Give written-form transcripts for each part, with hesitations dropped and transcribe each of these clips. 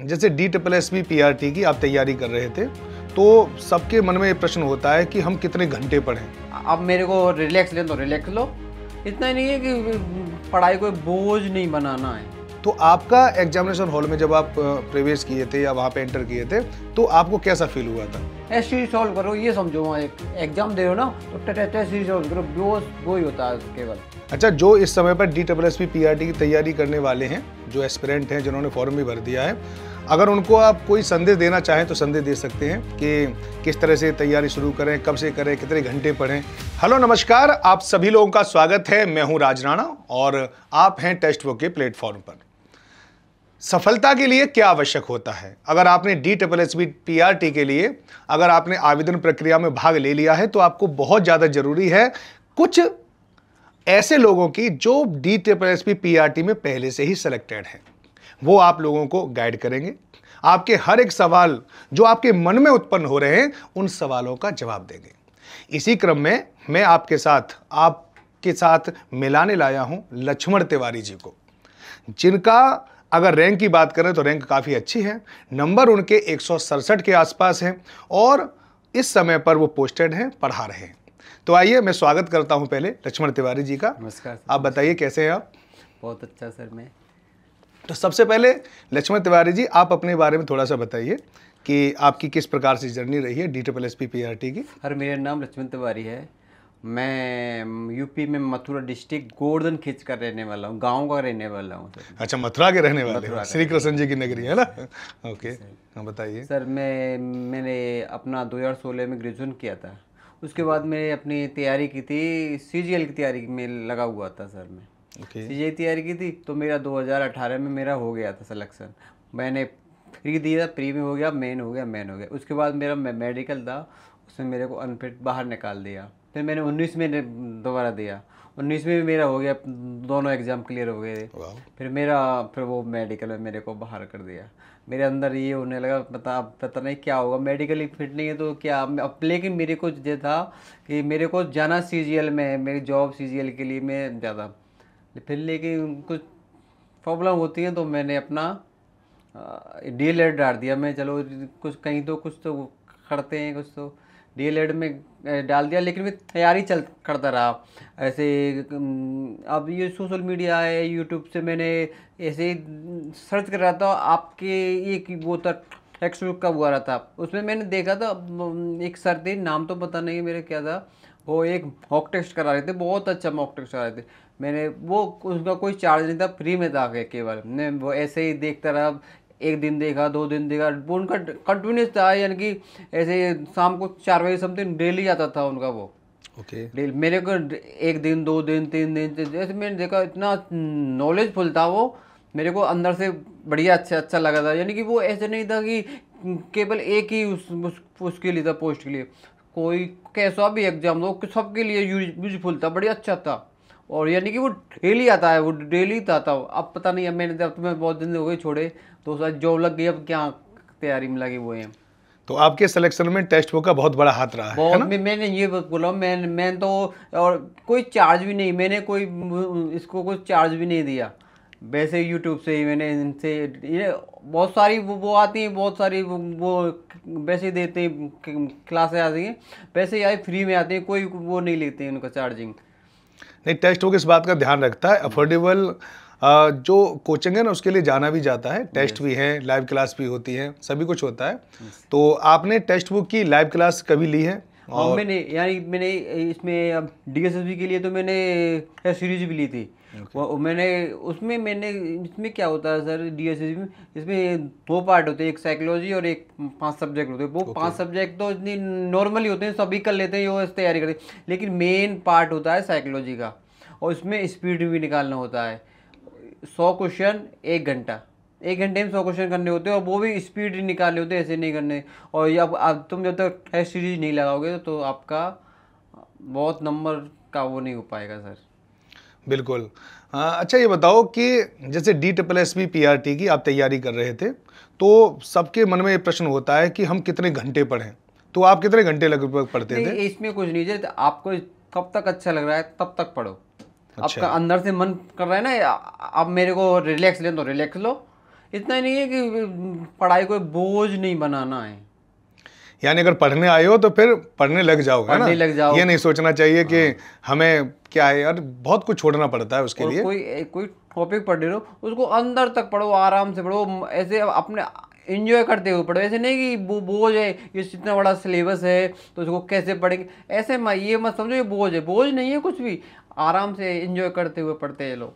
जैसे DSSB PRT की आप तैयारी कर रहे थे, तो सबके मन में ये प्रश्न होता है कि हम कितने घंटे पढ़ें। अब मेरे को रिलैक्स ले तो रिलैक्स लो, इतना नहीं है कि पढ़ाई को बोझ नहीं बनाना है। तो आपका एग्जामिनेशन हॉल में जब आप प्रवेश किए थे या वहाँ पे एंटर किए थे, तो आपको कैसा फील हुआ था? ऐसे ही सॉल्व करो, ये समझो वहाँ एक एग्जाम दे रहे हो ना, तो ऐसे ही सॉल्व करो, वो ही होता है केवल। अच्छा, जो इस समय पर DSSB PRT की तैयारी करने वाले हैं, जो एस्पिरेंट हैं, जिन्होंने फॉर्म भी भर दिया है, अगर उनको आप कोई संदेश देना चाहें तो संदेश दे सकते हैं कि किस तरह से तैयारी शुरू करें, कब से करें, कितने घंटे पढ़ें। हेलो नमस्कार, आप सभी लोगों का स्वागत है। मैं हूं राज राणा और आप हैं टेस्ट बुक के प्लेटफॉर्म पर। सफलता के लिए क्या आवश्यक होता है? अगर आपने DSSB PRT के लिए अगर आपने आवेदन प्रक्रिया में भाग ले लिया है, तो आपको बहुत ज़्यादा जरूरी है कुछ ऐसे लोगों की जो DSSB PRT में पहले से ही सिलेक्टेड हैं। वो आप लोगों को गाइड करेंगे, आपके हर एक सवाल जो आपके मन में उत्पन्न हो रहे हैं, उन सवालों का जवाब देंगे। इसी क्रम में मैं आपके साथ मिलाने लाया हूं लक्ष्मण तिवारी जी को, जिनका अगर रैंक की बात करें तो रैंक काफ़ी अच्छी है। नंबर उनके 167 के आसपास हैं और इस समय पर वो पोस्टेड हैं, पढ़ा रहे हैं। तो आइए मैं स्वागत करता हूं पहले लक्ष्मण तिवारी जी का। नमस्कार। आप बताइए कैसे हैं आप? बहुत अच्छा सर। मैं तो सबसे पहले लक्ष्मण तिवारी जी, आप अपने बारे में थोड़ा सा बताइए कि आपकी किस प्रकार से जर्नी रही है DSSB PRT की। सर मेरा नाम लक्ष्मण तिवारी है। मैं यूपी में मथुरा डिस्ट्रिक्ट गोवर्धन खींच कर रहने वाला हूँ, गाँव का रहने वाला हूँ सर। अच्छा, मथुरा के रहने वाले हैं, श्री कृष्ण जी की नगरी है ना? ओके, हाँ बताइए सर। मैंने अपना 2016 में ग्रेजुएशन किया था। उसके बाद मैंने अपनी तैयारी की थी, CGL की तैयारी में लगा हुआ था सर। मैं CGL तैयारी की थी तो मेरा 2018 में मेरा हो गया था सिलेक्शन। मैंने प्री दिया, प्री में हो गया, मेन हो गया, मेन हो गया। उसके बाद मेरा मेडिकल था, उसमें मेरे को अनफिट बाहर निकाल दिया। फिर मैंने 19 में दोबारा दिया, 19 में भी मेरा हो गया, दोनों एग्ज़ाम क्लियर हो गए। फिर वो मेडिकल में मेरे को बाहर कर दिया। मेरे अंदर ये होने लगा, पता नहीं क्या होगा, मेडिकल ही फिट नहीं है तो क्या अब। लेकिन मेरे को ये था कि मेरे को जाना CGL में, मेरी जॉब CGL के लिए मैं ज़्यादा। फिर लेकिन कुछ प्रॉब्लम होती है तो मैंने अपना DLED डाल दिया। मैं चलो कुछ तो करते हैं, कुछ तो DLED में डाल दिया। लेकिन मैं तैयारी करता रहा ऐसे। अब ये सोशल मीडिया है, यूट्यूब से मैंने ऐसे सर्च कर रहा था। आपके एक वो था टेक्स्ट बुक का हुआ रहा था, उसमें मैंने देखा था एक सर थे, नाम तो पता नहीं मेरे क्या था, वो एक मॉक टेस्ट करा रहे थे, बहुत अच्छा मॉक टेस्ट करा रहे थे। मैंने वो, उसका कोई चार्ज नहीं था, फ्री में था केवल। मैं वो ऐसे ही देखता रहा, एक दिन देखा, 2 दिन देखा, वो उनका कंटिन्यूस था, यानी कि ऐसे शाम को 4 बजे समथिंग डेली आता था उनका वो। डेली मेरे को 1 दिन, 2 दिन, 3 दिन जैसे मैंने देखा, इतना नॉलेजफुल था वो, मेरे को अंदर से बढ़िया अच्छा लगा था। यानी कि वो ऐसे नहीं था कि केवल एक ही उसके लिए था, पोस्ट के लिए। कोई कैसा भी एग्जाम दो, सबके लिए यूजफुल था, बढ़िया अच्छा था। और यानी कि वो डेली आता है, वो डेली था। अब पता नहीं, अब मैंने, अब तो मैं बहुत दिन हो गए छोड़े, तो शायद जॉब लग गई, अब क्या तैयारी में लगी हुए हैं। तो आपके सिलेक्शन में टेक्स्ट बुक का बहुत बड़ा हाथ रहा है बहुत। ना? मैंने ये बोला, मैं तो, और कोई चार्ज भी नहीं, मैंने कोई इसको कोई चार्ज भी नहीं दिया। वैसे यूट्यूब से ही मैंने इनसे, ये बहुत सारी वो आती हैं, बहुत सारी वो वैसे देते हैं, क्लासें आती हैं वैसे ही, फ्री में आती हैं, कोई वो नहीं लेते हैं उनका चार्जिंग। नहीं, टेक्स्ट बुक इस बात का ध्यान रखता है, अफोर्डेबल जो कोचिंग है ना, उसके लिए जाना भी जाता है, टेस्ट भी है, लाइव क्लास भी होती है, सभी कुछ होता है। तो आपने टेक्स्ट बुक की लाइव क्लास कभी ली है? और मैंने इसमें DSSB के लिए तो मैंने सीरीज भी ली थी। वो इसमें क्या होता है सर, DSSB में इसमें 2 पार्ट होते हैं, एक साइकोलॉजी और एक 5 सब्जेक्ट होते हैं। वो 5 सब्जेक्ट तो इतनी नॉर्मली होते हैं, सभी कर लेते हैं, वो तैयारी करते हैं। लेकिन मेन पार्ट होता है साइकोलॉजी का, और उसमें स्पीड भी निकालना होता है। 100 क्वेश्चन 1 घंटा, 1 घंटे में 100 क्वेश्चन करने होते हैं, और वो भी स्पीड निकालने होते हैं, ऐसे नहीं करने। और अब तुम जब तक टेस्ट सीरीज नहीं लगाओगे तो आपका बहुत नंबर का वो नहीं हो पाएगा सर। बिल्कुल। अच्छा, ये बताओ कि जैसे DSSB PRT की आप तैयारी कर रहे थे, तो सबके मन में ये प्रश्न होता है कि हम कितने घंटे पढ़ें। तो आप कितने घंटे लगभग पढ़ते थे? इसमें कुछ नहीं है, आपको कब तक अच्छा लग रहा है तब तक पढ़ो। आपका अंदर से मन कर रहा है ना, अब मेरे को रिलैक्स ले तो रिलैक्स लो, इतना नहीं है कि पढ़ाई को बोझ नहीं बनाना है, यानी अगर पढ़ने आए हो तो फिर पढ़ने लग जाओ, है ना, पढ़ने लग जाओ। ये नहीं सोचना चाहिए कि हमें क्या है यार, बहुत कुछ छोड़ना पड़ता है उसके और लिए। कोई टॉपिक पढ़ रहे हो उसको अंदर तक पढ़ो, आराम से पढ़ो, ऐसे अपने एंजॉय करते हुए पढ़ो। ऐसे नहीं कि वो बोझ है, ये इतना बड़ा सिलेबस है तो उसको कैसे पढ़ेंगे, ऐसे ये मत समझो ये बोझ है। बोझ नहीं है कुछ भी, आराम से एंजॉय करते हुए पढ़ते हैं लोग।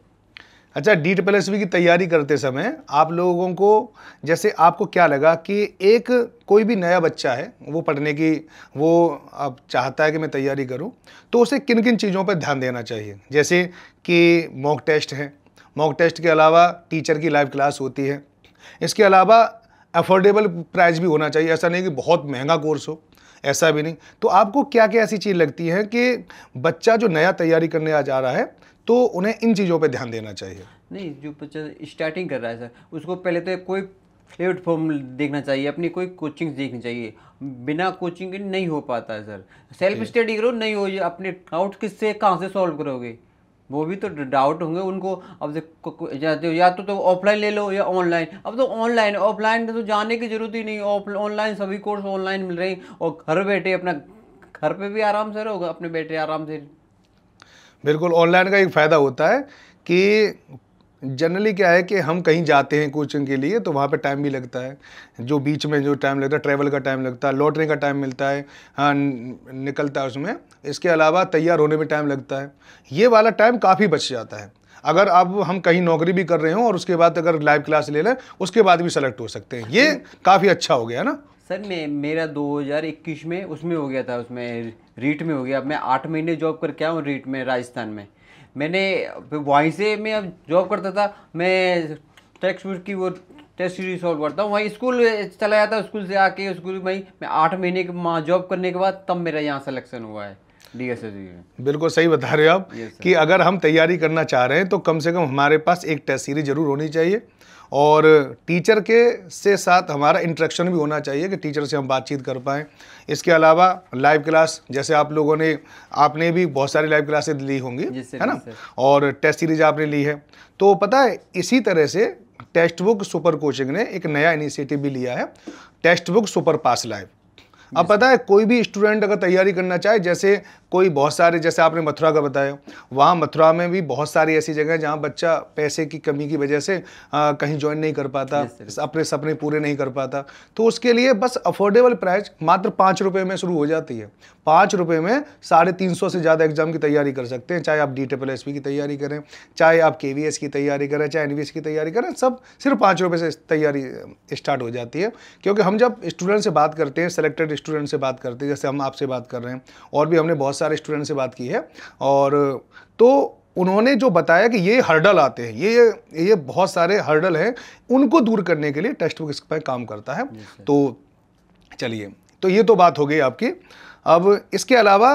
अच्छा, DSSB की तैयारी करते समय आप लोगों को, जैसे आपको क्या लगा कि एक कोई भी नया बच्चा है, वो पढ़ने की वो अब चाहता है कि मैं तैयारी करूं, तो उसे किन किन चीज़ों पर ध्यान देना चाहिए? जैसे कि मॉक टेस्ट है, मॉक टेस्ट के अलावा टीचर की लाइव क्लास होती है, इसके अलावा अफोर्डेबल प्राइस भी होना चाहिए, ऐसा नहीं कि बहुत महंगा कोर्स हो, ऐसा भी नहीं। तो आपको क्या क्या ऐसी चीज़ लगती है कि बच्चा जो नया तैयारी करने आ जा रहा है तो उन्हें इन चीज़ों पे ध्यान देना चाहिए? नहीं, जो बच्चा स्टार्टिंग कर रहा है सर, उसको पहले तो कोई प्लेटफॉर्म देखना चाहिए, अपनी कोई कोचिंग देखनी चाहिए। बिना कोचिंग के नहीं हो पाता है सर। सेल्फ स्टडी करो, नहीं हो, ये अपने डाउट किससे कहाँ से सॉल्व करोगे? वो भी तो डाउट होंगे उनको। अब या तो ऑफलाइन ले लो या ऑनलाइन। अब तो ऑनलाइन, ऑफलाइन तो जाने की जरूरत ही नहीं, ऑनलाइन सभी कोर्स ऑनलाइन मिल रहे हैं, और घर बैठे अपना घर पे भी आराम से रहोगे, अपने बैठे आराम से। बिल्कुल, ऑनलाइन का एक फ़ायदा होता है कि जनरली क्या है कि हम कहीं जाते हैं कोचिंग के लिए तो वहाँ पे टाइम भी लगता है, जो बीच में जो टाइम लगता है, ट्रैवल का टाइम लगता है, लौटने का टाइम मिलता है, हाँ निकलता है उसमें। इसके अलावा तैयार होने में टाइम लगता है, ये वाला टाइम काफ़ी बच जाता है। अगर अब हम कहीं नौकरी भी कर रहे हो और उसके बाद अगर लाइव क्लास ले लें, उसके बाद भी सेलेक्ट हो सकते हैं, ये काफ़ी अच्छा हो गया ना सर। मेरा 2021 में उसमें हो गया था, उसमें रीट में हो गया। मैं 8 महीने जॉब करके आया हूँ रीट में, राजस्थान में। मैंने वहीं से मैं अब जॉब करता था, मैं टेक्स्ट बुक की वो टेस्ट सीरीज सॉल्व करता हूँ, वहीं स्कूल चला जाता, स्कूल से आके स्कूल में मैं 8 महीने के जॉब करने के बाद तब मेरा यहाँ सिलेक्शन हुआ है DSSB में। बिल्कुल सही बता रहे हो आप कि अगर हम तैयारी करना चाह रहे हैं तो कम से कम हमारे पास एक टेस्ट सीरीज जरूर होनी चाहिए, और टीचर के से साथ हमारा इंटरेक्शन भी होना चाहिए कि टीचर से हम बातचीत कर पाएँ। इसके अलावा लाइव क्लास, जैसे आप लोगों ने, आपने भी बहुत सारी लाइव क्लासेस ली होंगी, है ना, और टेस्ट सीरीज आपने ली है। तो पता है, इसी तरह से टेक्स्ट बुक सुपर कोचिंग ने एक नया इनिशिएटिव भी लिया है, टेक्स्ट बुक सुपर पास लाइव। अब पता है, कोई भी स्टूडेंट अगर तैयारी करना चाहे, जैसे कोई बहुत सारे, जैसे आपने मथुरा का बताया, वहाँ मथुरा में भी बहुत सारी ऐसी जगह है जहाँ बच्चा पैसे की कमी की वजह से कहीं ज्वाइन नहीं कर पाता, अपने सपने पूरे नहीं कर पाता। तो उसके लिए बस अफोर्डेबल प्राइस मात्र 5 रुपये में शुरू हो जाती है। 5 रुपये में 350 से ज़्यादा एग्जाम की तैयारी कर सकते हैं, चाहे आप DSSB की तैयारी करें, चाहे आप KVS की तैयारी करें, चाहे NVS की तैयारी करें, सब सिर्फ 5 रुपये से तैयारी स्टार्ट हो जाती है। क्योंकि हम जब स्टूडेंट से बात करते हैं, सेलेक्टेड स्टूडेंट से बात करते हैं, जैसे हम आपसे बात कर रहे हैं, और भी हमने बहुत सारे स्टूडेंट से बात की है, और तो उन्होंने जो बताया कि ये हर्डल आते हैं, ये बहुत सारे हर्डल हैं, उनको दूर करने के लिए टेक्स्ट बुक इस पर काम करता है। तो चलिए, तो ये तो बात हो गई आपकी। अब इसके अलावा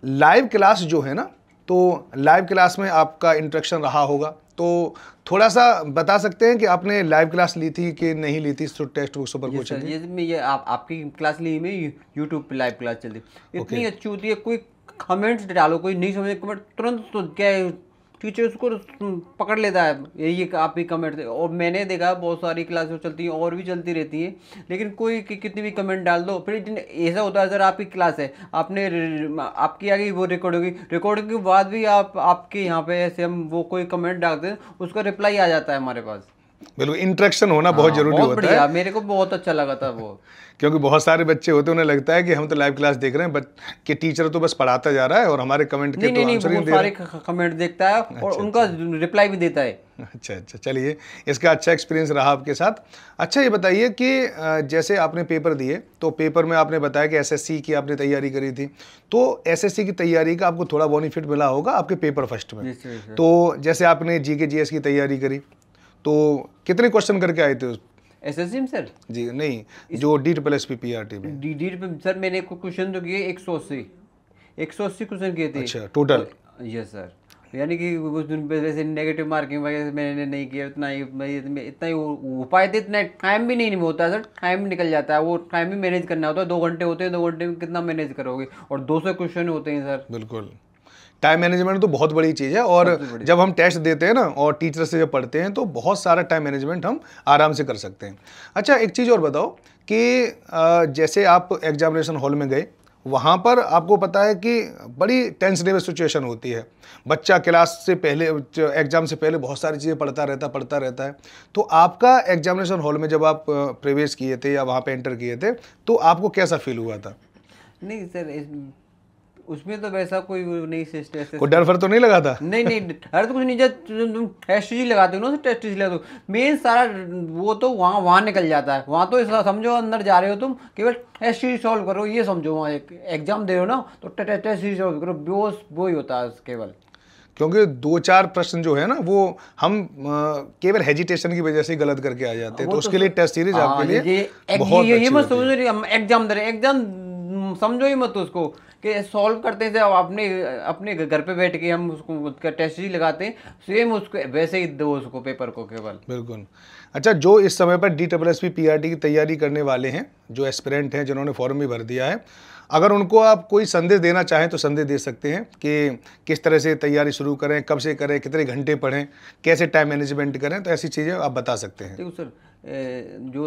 लाइव क्लास जो है ना, तो लाइव क्लास में आपका इंटरेक्शन रहा होगा, तो थोड़ा सा बता सकते हैं कि आपने लाइव क्लास ली थी कि नहीं ली थी टेक्स्ट बुक सुपर कोचिंग? ये आपकी क्लास ली में यूट्यूब पे लाइव क्लास चलती, इतनी अच्छी होती है। कोई कमेंट्स डालो, कोई नहीं समझे कमेंट, तुरंत तो क्या है, टीचर उसको पकड़ लेता है, ये आप ही कमेंट दे। और मैंने देखा बहुत सारी क्लासेस चलती हैं और भी चलती रहती हैं, लेकिन कोई कितनी भी कमेंट डाल दो, फिर ऐसा होता है सर, आपकी क्लास है, आपने आपकी आगे वो रिकॉर्ड होगी, रिकॉर्डिंग के बाद भी आपके यहाँ पे ऐसे हम वो कोई कमेंट डालते हैं, उसका रिप्लाई आ जाता है हमारे पास। बिल्कुल, इंटरेक्शन होना बहुत जरूरी होता है। मेरे को बहुत अच्छा लगा था वो, क्योंकि बहुत सारे बच्चे होते हैं, उन्हें लगता है कि हम तो लाइव क्लास देख रहे हैं, बट कि टीचर तो बस पढ़ाता जा रहा है और हमारे कमेंट के तो आंसर ही दे रहा है। सारे कमेंट देखता है और उनका रिप्लाई भी देता है। अच्छा, चलिए, इसका अच्छा एक्सपीरियंस रहा आपके साथ। अच्छा, ये बताइए कि जैसे आपने पेपर दिए, तो पेपर में आपने बताया कि SSC की आपने तैयारी करी थी, तो SSC की तैयारी का आपको थोड़ा बेनिफिट मिला होगा आपके पेपर फर्स्ट में। तो जैसे आपने GK GS की तैयारी करी, तो कितने क्वेश्चन करके आए थे SSC में सर? जी नहीं, जो DSSB PRT में। सर मैंने क्वेश्चन तो किए 180 क्वेश्चन किए थे। अच्छा, टोटल? यस सर, यानी कि कुछ दिन वैसे नेगेटिव मार्किंग वगैरह से मैंने नहीं किया, इतना ही हो पाए थे। इतना टाइम भी नहीं होता सर, टाइम निकल जाता है, वो टाइम भी मैनेज करना होता है। 2 घंटे होते हैं, 2 घंटे में कितना मैनेज करोगे, और 200 क्वेश्चन होते हैं सर। बिल्कुल, टाइम मैनेजमेंट तो बहुत बड़ी चीज़ है, और जब हम टेस्ट देते हैं ना और टीचर से जब पढ़ते हैं तो बहुत सारा टाइम मैनेजमेंट हम आराम से कर सकते हैं। अच्छा, एक चीज़ और बताओ कि जैसे आप एग्जामिनेशन हॉल में गए, वहाँ पर आपको पता है कि बड़ी टेंसनेबल सिचुएशन होती है। बच्चा क्लास से पहले, एग्ज़ाम से पहले बहुत सारी चीज़ें पढ़ता रहता है। तो आपका एग्जामिनेशन हॉल में जब आप प्रवेश किए थे या वहाँ पे एंटर किए थे, तो आपको कैसा फील हुआ था? नहीं सर, उसमें तो वैसा कोई नहीं स्ट्रेस, कोई डर तो नहीं लगा था? नहीं डर तो कुछ नहीं। जब तुम टेस्ट ही लगाते हो ना, टेस्ट ही लगाते हो, मेन सारा वो तो वहाँ निकल जाता है। वहाँ तो ऐसा समझो अंदर जा रहे हो तुम, केवल टेस्ट ही सॉल्व करो, ये समझो। वहाँ एक एग्जाम दे रहे हो ना तो टेस्ट ही सॉल्व करो, वो ही होता है केवल। क्योंकि 2-4 प्रश्न जो है ना वो हम केवल हेजिटेशन की वजह से गलत करके आ जाते हैं, तो उसके लिए टेस्ट सीरीज आपके लिए बहुत ये मत समझो एग्जाम दे रहे, एग्जाम समझो ही मत उसको कि सॉल्व करते हैं। जब अपने घर पे बैठ के हम उसको टेस्ट ही लगाते हैं, सेम उसको वैसे ही दो उसको पेपर को केवल। बिल्कुल। अच्छा, जो इस समय पर DSSP PRT की तैयारी करने वाले हैं, जो एस्पिरेंट हैं, जिन्होंने फॉर्म भी भर दिया है, अगर उनको आप कोई संदेश देना चाहें तो संदेश दे सकते हैं कि किस तरह से तैयारी शुरू करें, कब से करें, कितने घंटे पढ़ें, कैसे टाइम मैनेजमेंट करें, तो ऐसी चीज़ें आप बता सकते हैं। देखो सर, जो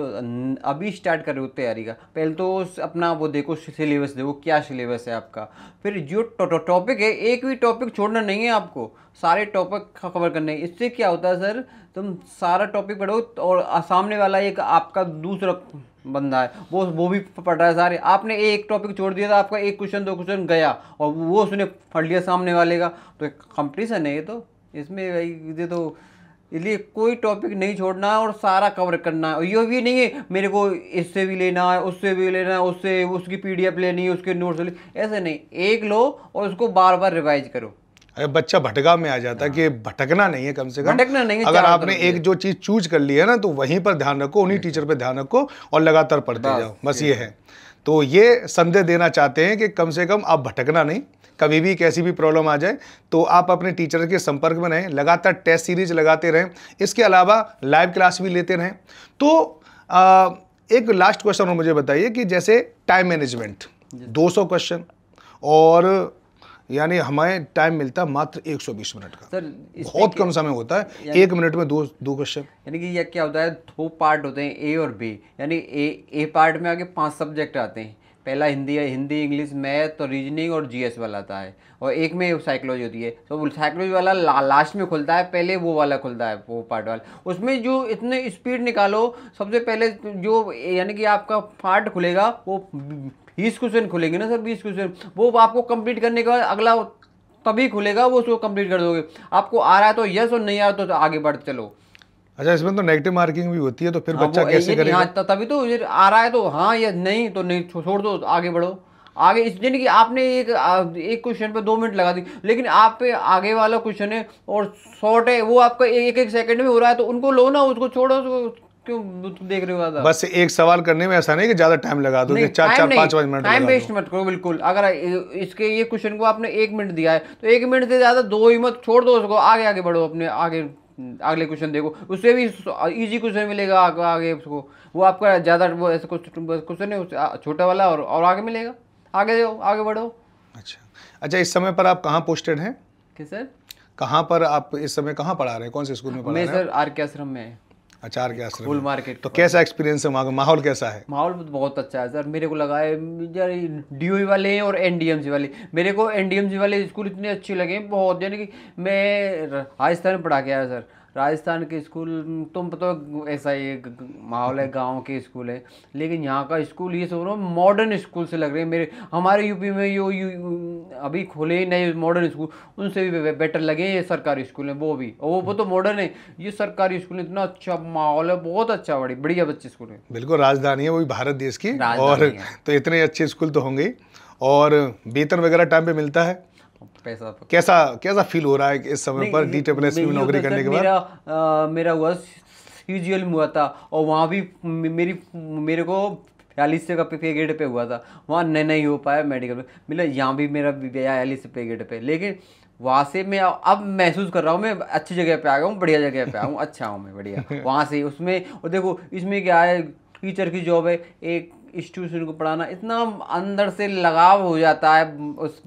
अभी स्टार्ट कर रहे हो तैयारी का, पहले तो अपना वो देखो, सिलेबस देखो क्या सिलेबस है आपका। फिर जो टॉपिक है, एक भी टॉपिक छोड़ना नहीं है आपको, सारे टॉपिक कवर करने हैं। इससे क्या होता है सर, तुम सारा टॉपिक पढ़ो और सामने वाला एक आपका दूसरा बंदा है वो भी पढ़ रहा है सारे, आपने एक टॉपिक छोड़ दिया था, आपका एक क्वेश्चन 2 क्वेश्चन गया और वो उसने पढ़ लिया सामने वाले का, तो एक कंपटीशन है ये तो। इसमें ये तो इसलिए कोई टॉपिक नहीं छोड़ना है और सारा कवर करना है। और ये भी नहीं है मेरे को इससे भी लेना है, उससे भी लेना है, उससे उसकी PDF लेनी है, उसके नोट्स ले, ऐसे नहीं, एक लो और उसको बार बार रिवाइज करो। अरे बच्चा भटका में आ जाता है कि भटकना नहीं है, कम से कम भटकना नहीं है। अगर आपने एक जो चीज़ चूज कर ली है ना, तो वहीं पर ध्यान रखो, उन्हीं टीचर पर ध्यान रखो और लगातार पढ़ते जाओ, बस ये है। तो ये संदेश देना चाहते हैं कि कम से कम आप भटकना नहीं, कभी भी कैसी भी प्रॉब्लम आ जाए तो आप अपने टीचर के संपर्क में रहें, लगातार टेस्ट सीरीज लगाते रहें, इसके अलावा लाइव क्लास भी लेते रहें। तो एक लास्ट क्वेश्चन और मुझे बताइए कि जैसे टाइम मैनेजमेंट 200 क्वेश्चन, और यानी हमें टाइम मिलता है मात्र 120 मिनट का, सर बहुत कम समय होता है, 1 मिनट में दो क्वेश्चन। यानी कि ये क्या होता है, 2 पार्ट होते हैं, A और B। यानी ए पार्ट में आगे 5 सब्जेक्ट आते हैं। पहला हिंदी है, हिंदी, इंग्लिश, मैथ और रीजनिंग और GS वाला आता है, और एक में साइकोलॉजी होती है। तो साइकोलॉजी वाला लास्ट में खुलता है, पहले वो वाला खुलता है, वो पार्ट वाला। उसमें जो इतने स्पीड निकालो, सबसे पहले जो यानी कि आपका पार्ट खुलेगा वो 20 क्वेश्चन खुलेंगे ना सर, 20 क्वेश्चन, वो आपको कंप्लीट करने के बाद अगला तभी खुलेगा, वो उसको कंप्लीट कर दोगे। आपको आ रहा है तो यस, और नहीं आ रहा तो आगे बढ़ते चलो। अच्छा, इसमें तो नेगेटिव मार्किंग भी होती है, तो फिर बच्चा कैसे करेगा? हाँ, तभी तो ये आ रहा है तो हाँ या नहीं, तो नहीं छोड़ दो, आगे बढ़ो। आगे यानी कि आपने एक क्वेश्चन पे 2 मिनट लगा दी, लेकिन आप पे आगे वाला क्वेश्चन है और शॉर्ट है, वो आपका एक सेकंड में हो रहा है, तो उनको लो ना, उसको छोड़ो, क्यों देख रहे हो? बस एक सवाल करने में ऐसा नहीं कि ज्यादा टाइम लगा दो, 4-5 मिनट टाइम वेस्ट मत करो बिल्कुल। अगर इसके ये क्वेश्चन को आपने 1 मिनट दिया है तो 1 मिनट से ज्यादा 2 ही मत, छोड़ दो उसको, आगे बढ़ो, अपने आगे अगले क्वेश्चन देखो, उससे भी इजी क्वेश्चन मिलेगा आगे उसको। वो आपका ज्यादा वो ऐसा क्वेश्चन है छोटा वाला, और आगे मिलेगा, आगे जाओ, आगे बढ़ो। अच्छा, इस समय पर आप कहाँ पोस्टेड हैं? सर कहाँ पर आप इस समय कहाँ पढ़ा रहे हैं, कौन से स्कूल में पढ़ा रहे हैं? मैं सर RK आश्रम में। अच्छा, RK आश्रम, फुल मार्केट। तो कैसा एक्सपीरियंस है वहाँ का, माहौल कैसा है? माहौल बहुत अच्छा है सर, मेरे को लगा है यार DOE वाले हैं और NDMC वाले, मेरे को NDMC वाले स्कूल इतने अच्छे लगे बहुत। यानी कि मैं राजस्थान में पढ़ा के आया सर, राजस्थान के स्कूल तुम पता ऐसा ही माहौल है, गांव के स्कूल है, लेकिन यहाँ का स्कूल ये सब मॉडर्न स्कूल से लग रहे हैं मेरे। हमारे यूपी में अभी खोले ही नए मॉडर्न स्कूल, उनसे भी बेटर लगे ये सरकारी स्कूल है, वो भी, वो तो मॉडर्न है, ये सरकारी स्कूल इतना अच्छा माहौल है, बहुत अच्छा, बढ़िया बच्चे स्कूल है। बिल्कुल, राजधानी है वो भी भारत देश की, और तो इतने अच्छे स्कूल तो होंगे। और वेतन वगैरह टाइम पे मिलता है? कैसा फील हो रहा है इस समय पर DSSP में नौकरी करने के बाद? मेरा हुआ CGL में हुआ था, और वहाँ भी मेरे को 42 से का पे ग्रेड पे हुआ था, वहाँ नहीं हो पाया मेडिकल में मिला, यहाँ भी मेरा 42 पे ग्रेड पे। लेकिन वहाँ से मैं अब महसूस कर रहा हूँ मैं अच्छी जगह पे आ गया हूँ, बढ़िया जगह पे आ हूँ, अच्छा हूँ मैं, बढ़िया वहाँ से उसमें। और देखो इसमें क्या है, टीचर की जॉब है, एक स्टूडेंट को पढ़ाना, इतना अंदर से लगाव हो जाता है उस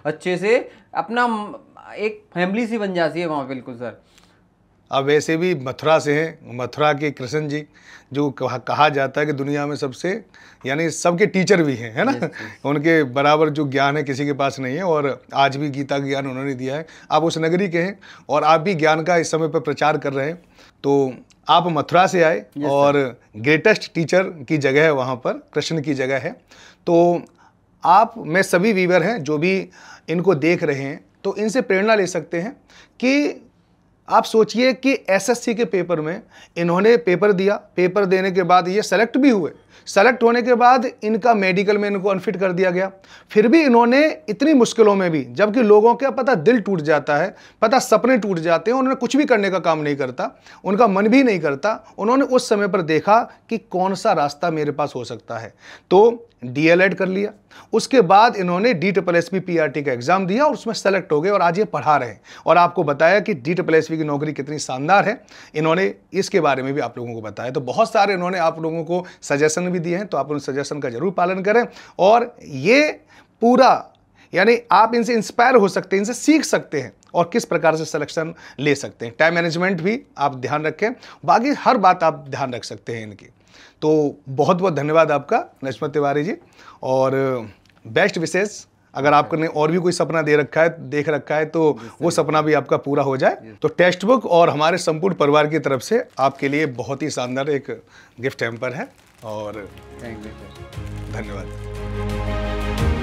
अच्छे से अपना एक फैमिली सी बन जाती है वहाँ, बिल्कुल सर। अब वैसे भी मथुरा से हैं, मथुरा के कृष्ण जी, जो कहा जाता है कि दुनिया में सबसे यानी सबके टीचर भी हैं, है ना। उनके बराबर जो ज्ञान है किसी के पास नहीं है, और आज भी गीता ज्ञान उन्होंने दिया है। आप उस नगरी के हैं और आप भी ज्ञान का इस समय पर प्रचार कर रहे हैं। तो आप मथुरा से आए और ग्रेटेस्ट टीचर की जगह है वहाँ पर, कृष्ण की जगह है। तो आप में सभी वीवर हैं जो भी इनको देख रहे हैं, तो इनसे प्रेरणा ले सकते हैं कि आप सोचिए कि एसएससी के पेपर में इन्होंने पेपर दिया, पेपर देने के बाद ये सेलेक्ट भी हुए, सेलेक्ट होने के बाद इनका मेडिकल में इनको अनफिट कर दिया गया। फिर भी इन्होंने इतनी मुश्किलों में भी, जबकि लोगों का पता दिल टूट जाता है, पता सपने टूट जाते हैं, उन्होंने कुछ भी करने का काम नहीं करता, उनका मन भी नहीं करता, उन्होंने उस समय पर देखा कि कौन सा रास्ता मेरे पास हो सकता है, तो डीएलएड कर लिया। उसके बाद इन्होंने DSSP PRT का एग्जाम दिया और उसमें सेलेक्ट हो गए और आज ये पढ़ा रहे हैं। और आपको बताया कि DSSP की नौकरी कितनी शानदार है, इन्होंने इसके बारे में भी आप लोगों को बताया। तो बहुत सारे इन्होंने आप लोगों को सजेशन भी दिए हैं, तो आप उन सजेशन का जरूर पालन करें। और ये पूरा यानी आप इनसे इंस्पायर हो सकते हैं, इनसे सीख सकते हैं और किस प्रकार से सिलेक्शन ले सकते हैं। टाइम मैनेजमेंट भी आप ध्यान रखें, बाकी हर बात आप ध्यान रख सकते हैं इनकी। तो बहुत बहुत धन्यवाद आपका नश्मत तिवारी जी, और बेस्ट विशेष। अगर आपने और भी कोई सपना देख रखा है तो वो सपना भी आपका पूरा हो जाए। तो टेक्स्ट बुक और हमारे संपूर्ण परिवार की तरफ से आपके लिए बहुत ही शानदार एक गिफ्ट हैम्पर है, और थैंक यू सर, धन्यवाद।